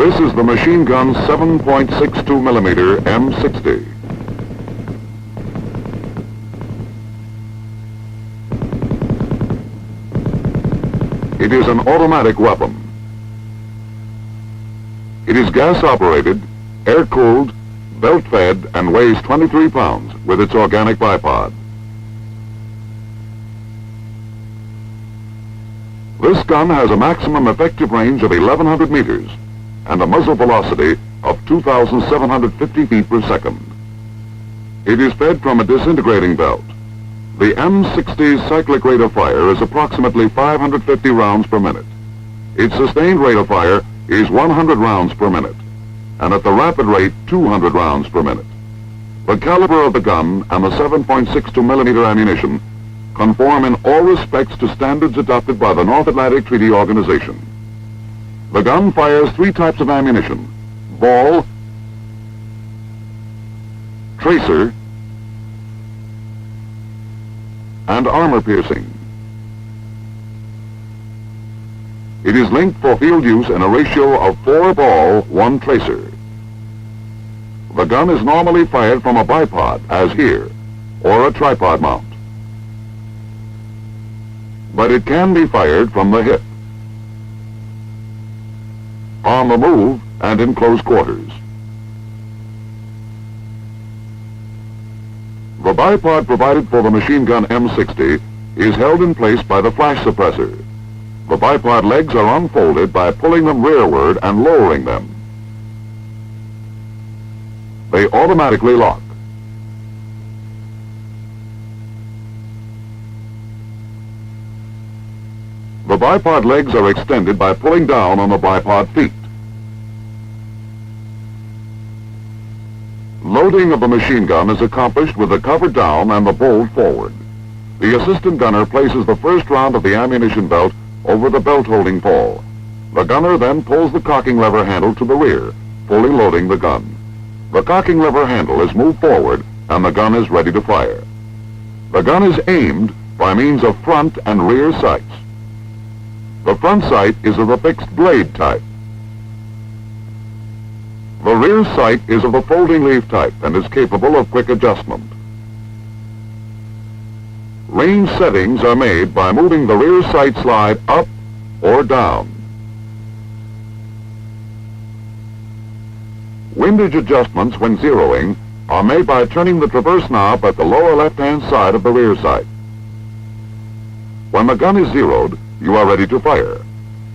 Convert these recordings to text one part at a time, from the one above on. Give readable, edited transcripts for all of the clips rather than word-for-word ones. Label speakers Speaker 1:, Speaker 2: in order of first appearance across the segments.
Speaker 1: This is the machine gun 7.62 millimeter M60. It is an automatic weapon. It is gas-operated, air-cooled, belt-fed, and weighs 23 pounds with its organic bipod. This gun has a maximum effective range of 1,100 meters and a muzzle velocity of 2,750 feet per second. It is fed from a disintegrating belt. The M60's cyclic rate of fire is approximately 550 rounds per minute. Its sustained rate of fire is 100 rounds per minute, and at the rapid rate 200 rounds per minute. The caliber of the gun and the 7.62 millimeter ammunition conform in all respects to standards adopted by the North Atlantic Treaty Organization. The gun fires 3 types of ammunition: ball, tracer, and armor-piercing. It is linked for field use in a ratio of 4 ball, 1 tracer. The gun is normally fired from a bipod, as here, or a tripod mount. But it can be fired from the hip, on the move, and in close quarters. The bipod provided for the machine gun M60 is held in place by the flash suppressor. The bipod legs are unfolded by pulling them rearward and lowering them. They automatically lock. The bipod legs are extended by pulling down on the bipod feet. Loading of the machine gun is accomplished with the cover down and the bolt forward. The assistant gunner places the first round of the ammunition belt over the belt holding pole. The gunner then pulls the cocking lever handle to the rear, fully loading the gun. The cocking lever handle is moved forward and the gun is ready to fire. The gun is aimed by means of front and rear sights. The front sight is of the fixed blade type. The rear sight is of the folding leaf type and is capable of quick adjustment. Range settings are made by moving the rear sight slide up or down. Windage adjustments when zeroing are made by turning the traverse knob at the lower left-hand side of the rear sight. When the gun is zeroed, you are ready to fire.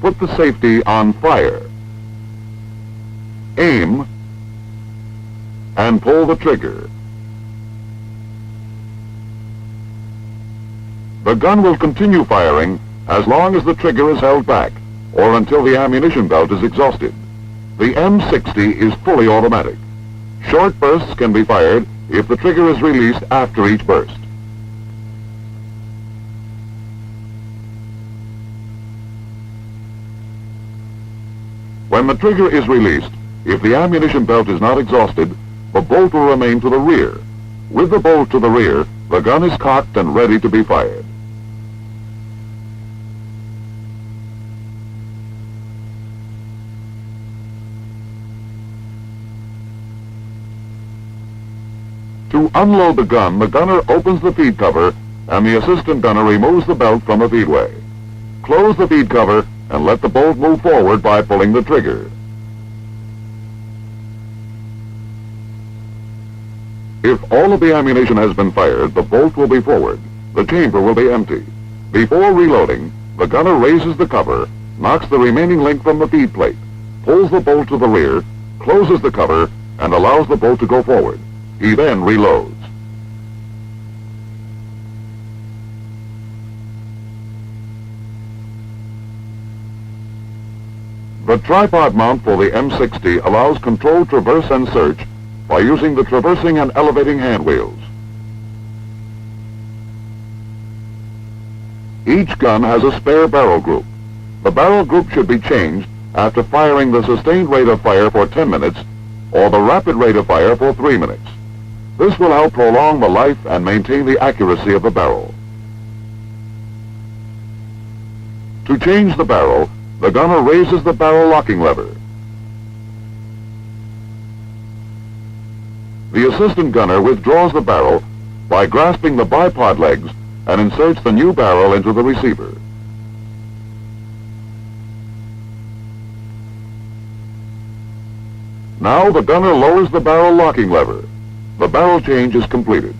Speaker 1: Put the safety on fire. Aim and pull the trigger. The gun will continue firing as long as the trigger is held back or until the ammunition belt is exhausted. The M60 is fully automatic. Short bursts can be fired if the trigger is released after each burst. When the trigger is released, if the ammunition belt is not exhausted, the bolt will remain to the rear. With the bolt to the rear, the gun is cocked and ready to be fired. To unload the gunner opens the feed cover and the assistant gunner removes the belt from the feedway. Close the feed cover and let the bolt move forward by pulling the trigger. If all of the ammunition has been fired, the bolt will be forward. The chamber will be empty. Before reloading, the gunner raises the cover, knocks the remaining link from the feed plate, pulls the bolt to the rear, closes the cover, and allows the bolt to go forward. He then reloads. The tripod mount for the M60 allows controlled traverse and search by using the traversing and elevating hand wheels. Each gun has a spare barrel group. The barrel group should be changed after firing the sustained rate of fire for 10 minutes or the rapid rate of fire for 3 minutes. This will help prolong the life and maintain the accuracy of the barrel. To change the barrel, the gunner raises the barrel locking lever. The assistant gunner withdraws the barrel by grasping the bipod legs and inserts the new barrel into the receiver. Now the gunner lowers the barrel locking lever. The barrel change is completed.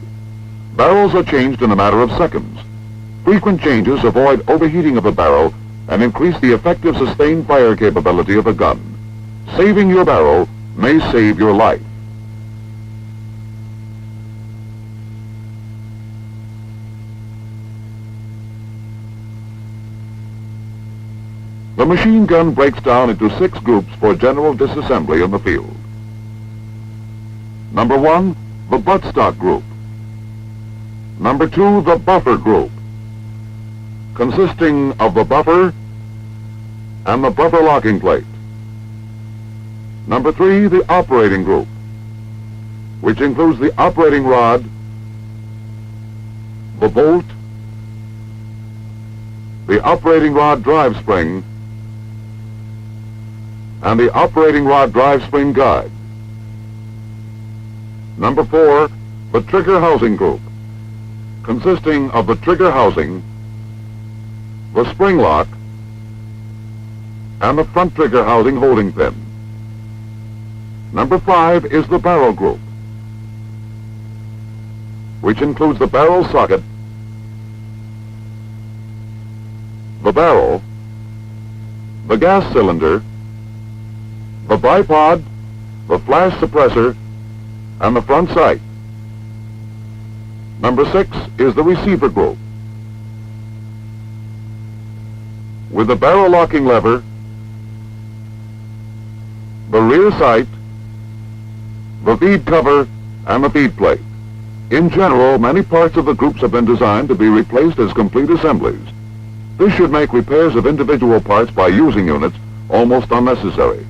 Speaker 1: Barrels are changed in a matter of seconds. Frequent changes avoid overheating of the barrel and increase the effective sustained fire capability of the gun. Saving your barrel may save your life. The machine gun breaks down into 6 groups for general disassembly in the field. Number 1, the buttstock group. Number 2, the buffer group, consisting of the buffer and the buffer locking plate. Number 3, the operating group, which includes the operating rod, the bolt, the operating rod drive spring, and the operating rod drive spring guide. Number 4, the trigger housing group, consisting of the trigger housing, the spring lock, and the front trigger housing holding pin. Number 5 is the barrel group, which includes the barrel socket, the barrel, the gas cylinder, the bipod, the flash suppressor, and the front sight. Number 6 is the receiver group, with the barrel locking lever, the rear sight, the feed cover, and the feed plate. In general, many parts of the groups have been designed to be replaced as complete assemblies. This should make repairs of individual parts by using units almost unnecessary.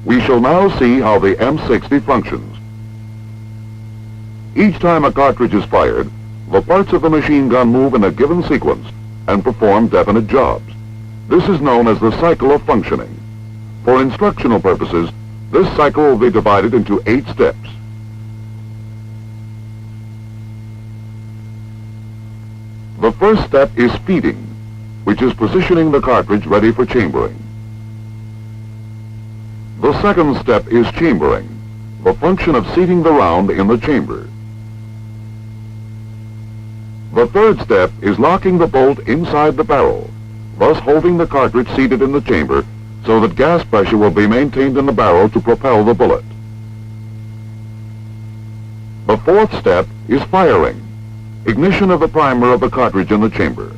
Speaker 1: We shall now see how the M60 functions. Each time a cartridge is fired, the parts of the machine gun move in a given sequence and perform definite jobs. This is known as the cycle of functioning. For instructional purposes, this cycle will be divided into 8 steps. The first step is feeding, which is positioning the cartridge ready for chambering. The second step is chambering, the function of seating the round in the chamber. The third step is locking the bolt inside the barrel, thus holding the cartridge seated in the chamber so that gas pressure will be maintained in the barrel to propel the bullet. The fourth step is firing, ignition of the primer of the cartridge in the chamber.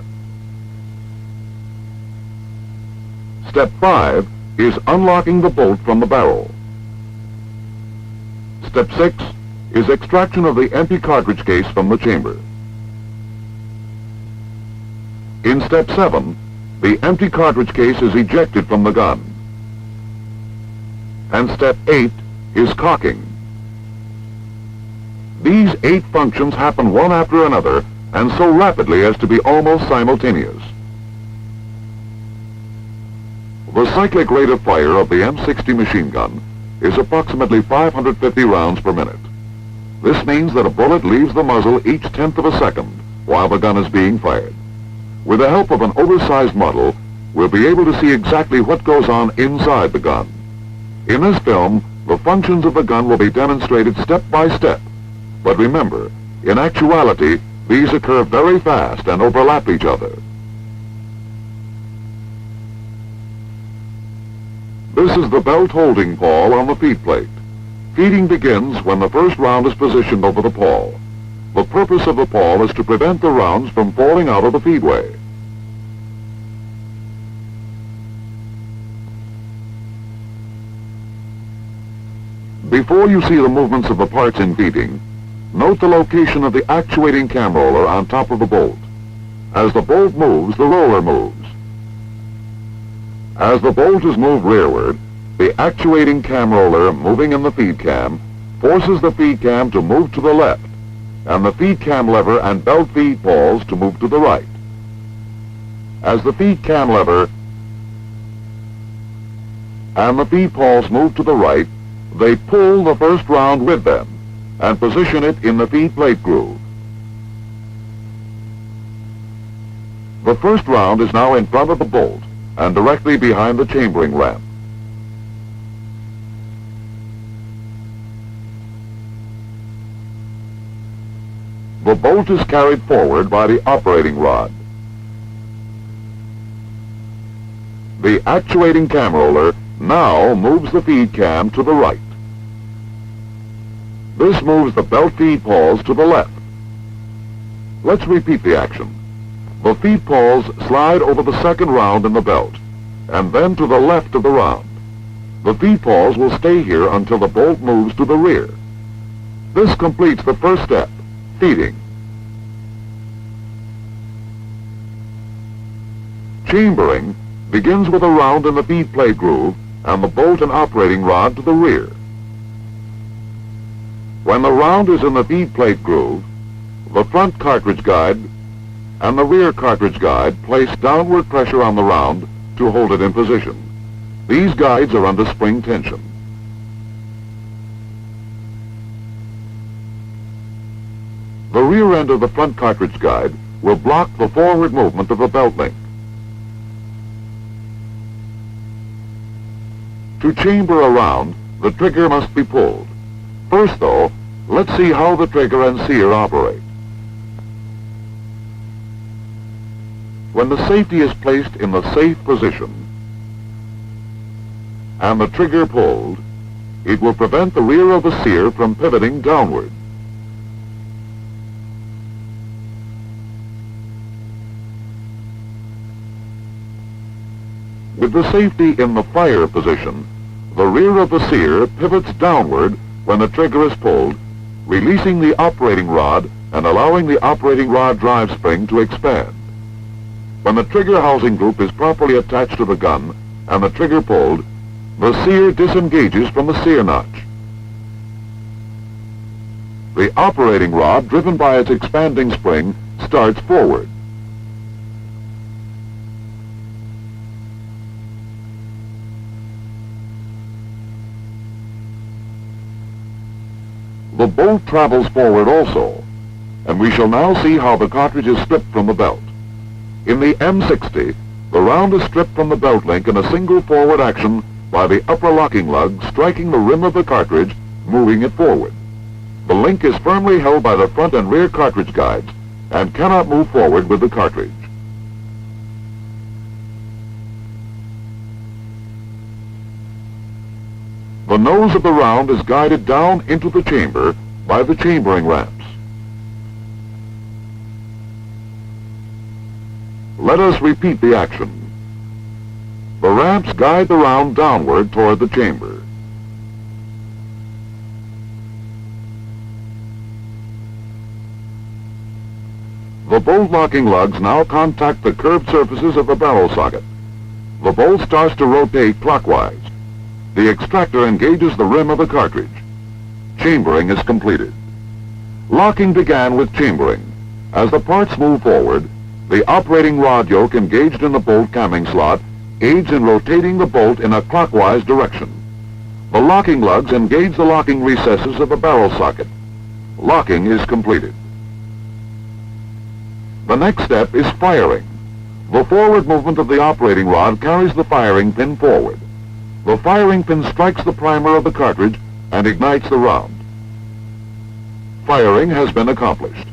Speaker 1: Step 5 is unlocking the bolt from the barrel. Step 6 is extraction of the empty cartridge case from the chamber. In Step 7, the empty cartridge case is ejected from the gun. And Step 8 is cocking. These 8 functions happen one after another and so rapidly as to be almost simultaneous. The cyclic rate of fire of the M60 machine gun is approximately 550 rounds per minute. This means that a bullet leaves the muzzle each tenth of a second while the gun is being fired. With the help of an oversized model, we'll be able to see exactly what goes on inside the gun. In this film, the functions of the gun will be demonstrated step by step. But remember, in actuality, these occur very fast and overlap each other. This is the belt holding pawl on the feed plate. Feeding begins when the first round is positioned over the pawl. The purpose of the pawl is to prevent the rounds from falling out of the feedway. Before you see the movements of the parts in feeding, note the location of the actuating cam roller on top of the bolt. As the bolt moves, the roller moves. As the bolt is moved rearward, the actuating cam roller moving in the feed cam forces the feed cam to move to the left, and the feed cam lever and belt feed pawls to move to the right. As the feed cam lever and the feed pawls move to the right, they pull the first round with them, and position it in the feed plate groove. The first round is now in front of the bolt and directly behind the chambering ramp. The bolt is carried forward by the operating rod. The actuating cam roller now moves the feed cam to the right. This moves the belt feed pawls to the left. Let's repeat the action. The feed pawls slide over the second round in the belt, and then to the left of the round. The feed pawls will stay here until the bolt moves to the rear. This completes the first step, feeding. Chambering begins with a round in the feed plate groove and the bolt and operating rod to the rear. When the round is in the feed plate groove, the front cartridge guide and the rear cartridge guide place downward pressure on the round to hold it in position. These guides are under spring tension. The rear end of the front cartridge guide will block the forward movement of the belt link. To chamber a round, the trigger must be pulled. First, though, let's see how the trigger and sear operate. When the safety is placed in the safe position and the trigger pulled, it will prevent the rear of the sear from pivoting downward. With the safety in the fire position, the rear of the sear pivots downward when the trigger is pulled, releasing the operating rod and allowing the operating rod drive spring to expand. When the trigger housing group is properly attached to the gun and the trigger pulled, the sear disengages from the sear notch. The operating rod, driven by its expanding spring, starts forward. The bolt travels forward also, and we shall now see how the cartridge is stripped from the belt. In the M60, the round is stripped from the belt link in a single forward action by the upper locking lug striking the rim of the cartridge, moving it forward. The link is firmly held by the front and rear cartridge guides and cannot move forward with the cartridge. The nose of the round is guided down into the chamber by the chambering ramps. Let us repeat the action. The ramps guide the round downward toward the chamber. The bolt locking lugs now contact the curved surfaces of the barrel socket. The bolt starts to rotate clockwise. The extractor engages the rim of the cartridge. Chambering is completed. Locking began with chambering. As the parts move forward, the operating rod yoke engaged in the bolt camming slot aids in rotating the bolt in a clockwise direction. The locking lugs engage the locking recesses of the barrel socket. Locking is completed. The next step is firing. The forward movement of the operating rod carries the firing pin forward. The firing pin strikes the primer of the cartridge and ignites the round. Firing has been accomplished.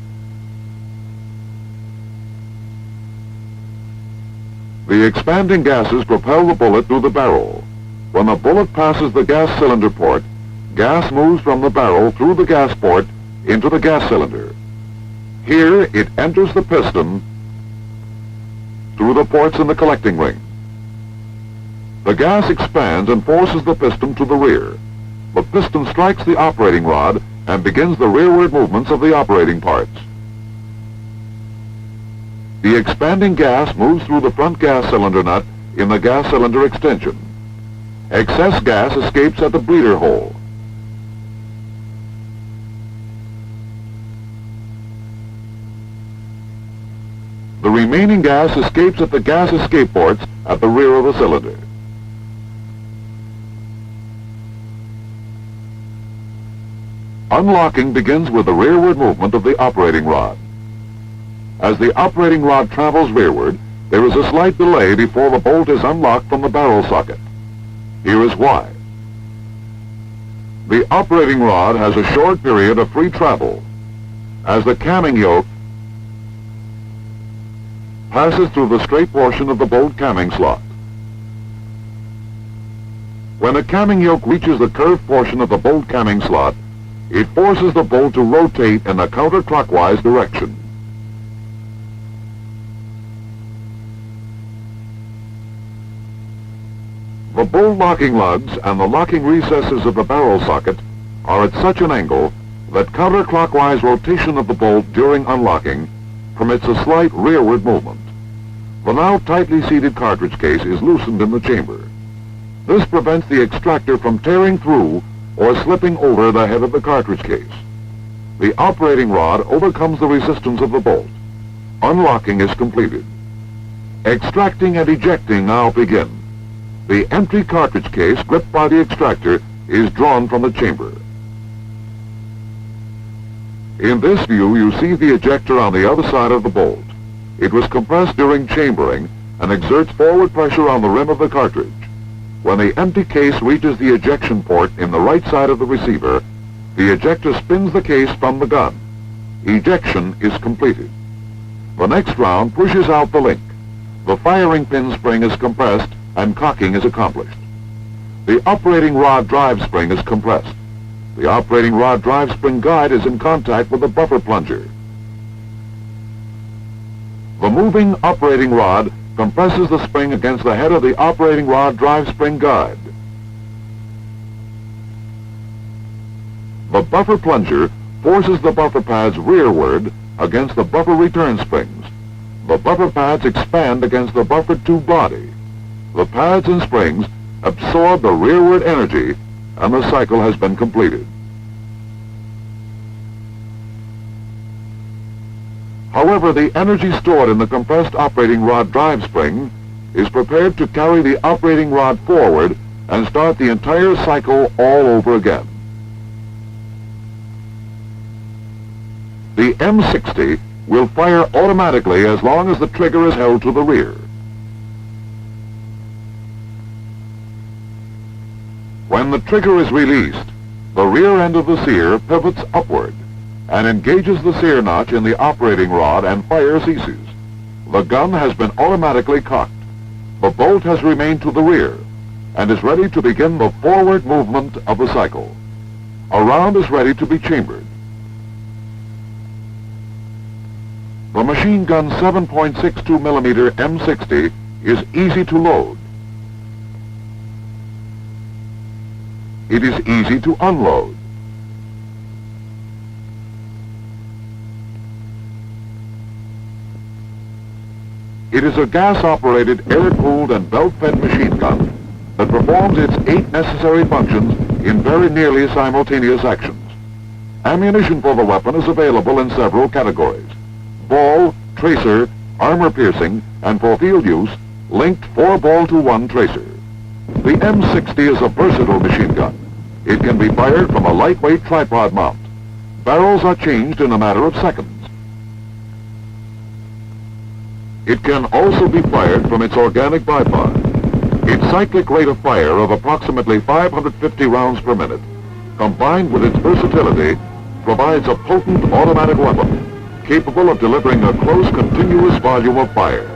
Speaker 1: The expanding gases propel the bullet through the barrel. When the bullet passes the gas cylinder port, gas moves from the barrel through the gas port into the gas cylinder. Here it enters the piston through the ports in the collecting ring. The gas expands and forces the piston to the rear. The piston strikes the operating rod and begins the rearward movements of the operating parts. The expanding gas moves through the front gas cylinder nut in the gas cylinder extension. Excess gas escapes at the bleeder hole. The remaining gas escapes at the gas escape ports at the rear of the cylinder. Unlocking begins with the rearward movement of the operating rod. As the operating rod travels rearward, there is a slight delay before the bolt is unlocked from the barrel socket. Here is why. The operating rod has a short period of free travel. As the camming yoke passes through the straight portion of the bolt camming slot. When the camming yoke reaches the curved portion of the bolt camming slot, it forces the bolt to rotate in a counterclockwise direction. The bolt locking lugs and the locking recesses of the barrel socket are at such an angle that counterclockwise rotation of the bolt during unlocking permits a slight rearward movement. The now tightly seated cartridge case is loosened in the chamber. This prevents the extractor from tearing through or slipping over the head of the cartridge case. The operating rod overcomes the resistance of the bolt. Unlocking is completed. Extracting and ejecting now begin. The empty cartridge case gripped by the extractor is drawn from the chamber. In this view, you see the ejector on the other side of the bolt. It was compressed during chambering and exerts forward pressure on the rim of the cartridge. When the empty case reaches the ejection port in the right side of the receiver, the ejector spins the case from the gun. Ejection is completed. The next round pushes out the link. The firing pin spring is compressed and cocking is accomplished. The operating rod drive spring is compressed. The operating rod drive spring guide is in contact with the buffer plunger. The moving operating rod compresses the spring against the head of the operating rod drive spring guide. The buffer plunger forces the buffer pads rearward against the buffer return springs. The buffer pads expand against the buffer tube body. The pads and springs absorb the rearward energy and the cycle has been completed. However, the energy stored in the compressed operating rod drive spring is prepared to carry the operating rod forward and start the entire cycle all over again. The M60 will fire automatically as long as the trigger is held to the rear. When the trigger is released, the rear end of the sear pivots upward and engages the sear notch in the operating rod and fire ceases. The gun has been automatically cocked. The bolt has remained to the rear and is ready to begin the forward movement of the cycle. A round is ready to be chambered. The machine gun 7.62 millimeter M60 is easy to load. It is easy to unload. It is a gas-operated, air-cooled and belt-fed machine gun that performs its 8 necessary functions in very nearly simultaneous actions. Ammunition for the weapon is available in several categories: ball, tracer, armor-piercing, and for field use, linked 4-ball-to-1 tracer. The M60 is a versatile machine gun. It can be fired from a lightweight tripod mount. Barrels are changed in a matter of seconds. It can also be fired from its organic bipod. Its cyclic rate of fire of approximately 550 rounds per minute, combined with its versatility, provides a potent automatic weapon capable of delivering a close, continuous volume of fire.